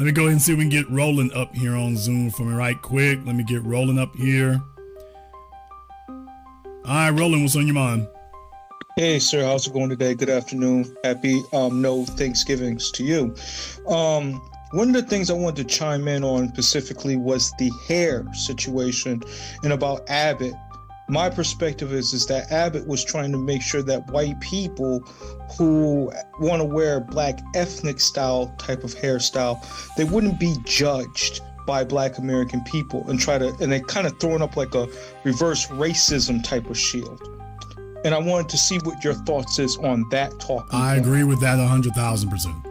Let me go ahead and see if we can get rolling up here on Zoom for me right quick. Let me get rolling up here. All right, Roland, what's on your mind? Hey, sir, how's it going today? Good afternoon. Happy no Thanksgivings to you. One of the things I wanted to chime in on specifically was the hair situation and about Abbott. My perspective is that Abbott was trying to make sure that white people who want to wear black ethnic style type of hairstyle, they wouldn't be judged by black American people and they kind of throwing up like a reverse racism type of shield. And I wanted to see what your thoughts is on that talk. I agree with that 100,000%.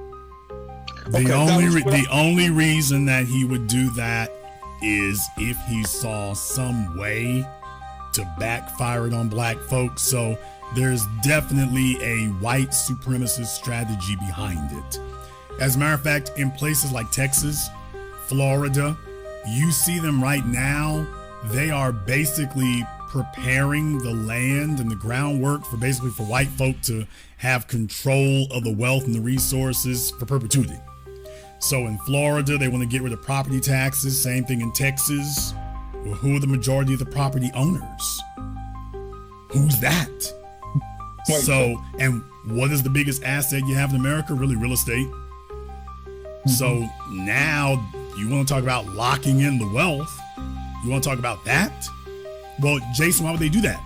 The only reason that he would do that is if he saw some way to backfire it on black folks. So there's definitely a white supremacist strategy behind it. As a matter of fact, in places like Texas, Florida, you see them right now. They are basically preparing the land and the groundwork for white folk to have control of the wealth and the resources for perpetuity. So in Florida, they want to get rid of property taxes. Same thing in Texas. Well, who are the majority of the property owners? Who's that? So, and what is the biggest asset you have in America? Really, real estate. Mm-hmm. So now you want to talk about locking in the wealth. You want to talk about that? Well, Jason, why would they do that?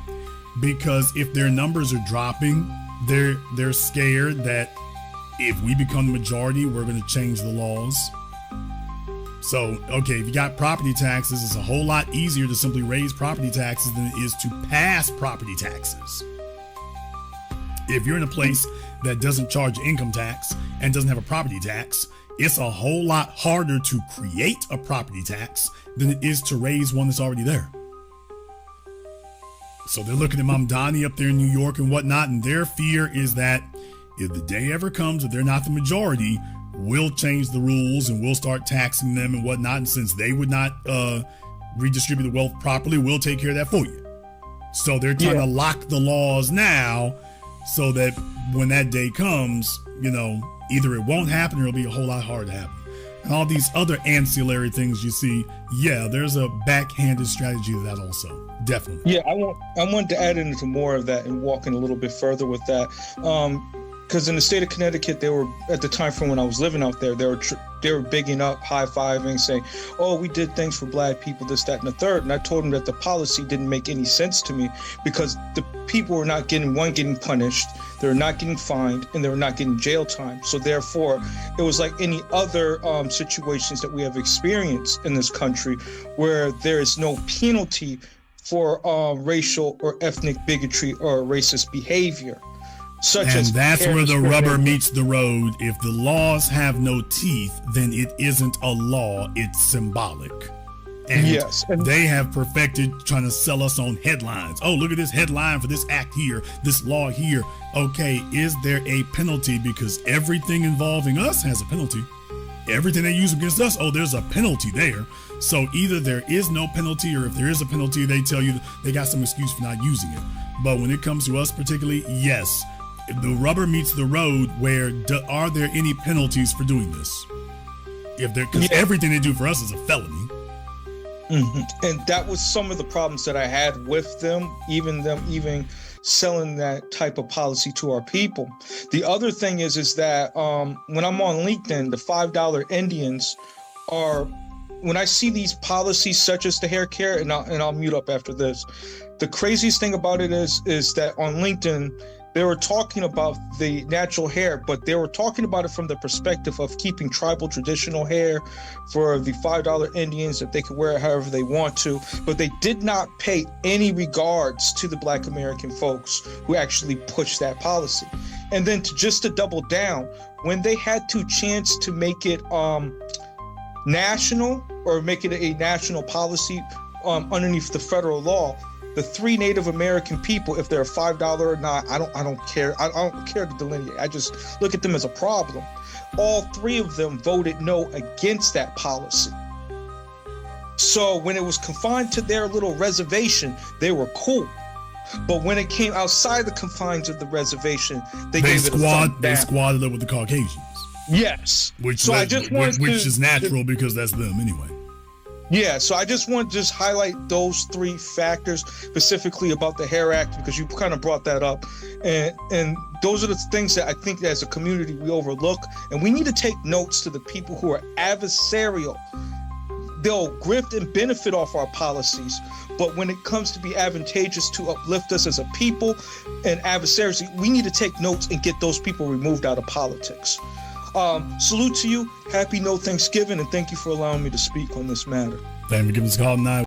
Because if their numbers are dropping, they're scared that if we become the majority, we're going to change the laws. So, okay, if you got property taxes, it's a whole lot easier to simply raise property taxes than it is to pass property taxes. If you're in a place that doesn't charge income tax and doesn't have a property tax, it's a whole lot harder to create a property tax than it is to raise one that's already there. So they're looking at Mamdani up there in New York and whatnot, and their fear is that if the day ever comes that they're not the majority, we'll change the rules and we'll start taxing them and whatnot. And since they would not redistribute the wealth properly, we'll take care of that for you. So they're trying to lock the laws now so that when that day comes, either it won't happen or it'll be a whole lot harder to happen. And all these other ancillary things you see, there's a backhanded strategy to that also. Definitely. Yeah, I want to add into more of that and walk in a little bit further with that. Because in the state of Connecticut, they were, at the time from when I was living out there, they were bigging up, high-fiving, saying, oh, we did things for black people, this, that, and the third. And I told them that the policy didn't make any sense to me because the people were not getting punished, they were not getting fined, and they were not getting jail time. So therefore, it was like any other situations that we have experienced in this country where there is no penalty for racial or ethnic bigotry or racist behavior. And that's where the rubber meets the road. If the laws have no teeth, then it isn't a law, it's symbolic. And they have perfected trying to sell us on headlines. Oh, look at this headline for this act here, this law here. Okay, is there a penalty? Because everything involving us has a penalty. Everything they use against us, there's a penalty there. So either there is no penalty, or if there is a penalty, they tell you they got some excuse for not using it. But when it comes to us particularly, yes, the rubber meets the road where are there any penalties for doing this? Because everything they do for us is a felony. Mm-hmm. And that was some of the problems that I had with them even selling that type of policy to our people. The other thing is that when I'm on LinkedIn, the $5 Indians are, when I see these policies such as the hair care, and I'll mute up after this. The craziest thing about it is that on LinkedIn, they were talking about the natural hair, but they were talking about it from the perspective of keeping tribal traditional hair for the $5 Indians, that they could wear it however they want to. But they did not pay any regards to the Black American folks who actually pushed that policy. And then to double down, when they had to chance to make it national or make it a national policy underneath the federal law, the three Native American people, if they're a $5 or not, I don't care. I don't care to delineate. I just look at them as a problem. All three of them voted no against that policy. So when it was confined to their little reservation, they were cool. But when it came outside the confines of the reservation, they gave it a thumb down. They squatted up with the Caucasians. Yes. Which is natural because that's them anyway. Yeah, so I just want to just highlight those three factors specifically about the Hair Act, because you kind of brought that up, and those are the things that I think as a community we overlook, and we need to take notes to the people who are adversarial. They'll grift and benefit off our policies, but when it comes to be advantageous to uplift us as a people and adversaries, we need to take notes and get those people removed out of politics. Salute to you. Happy No Thanksgiving, and thank you for allowing me to speak on this matter. Thank you for giving us a call tonight.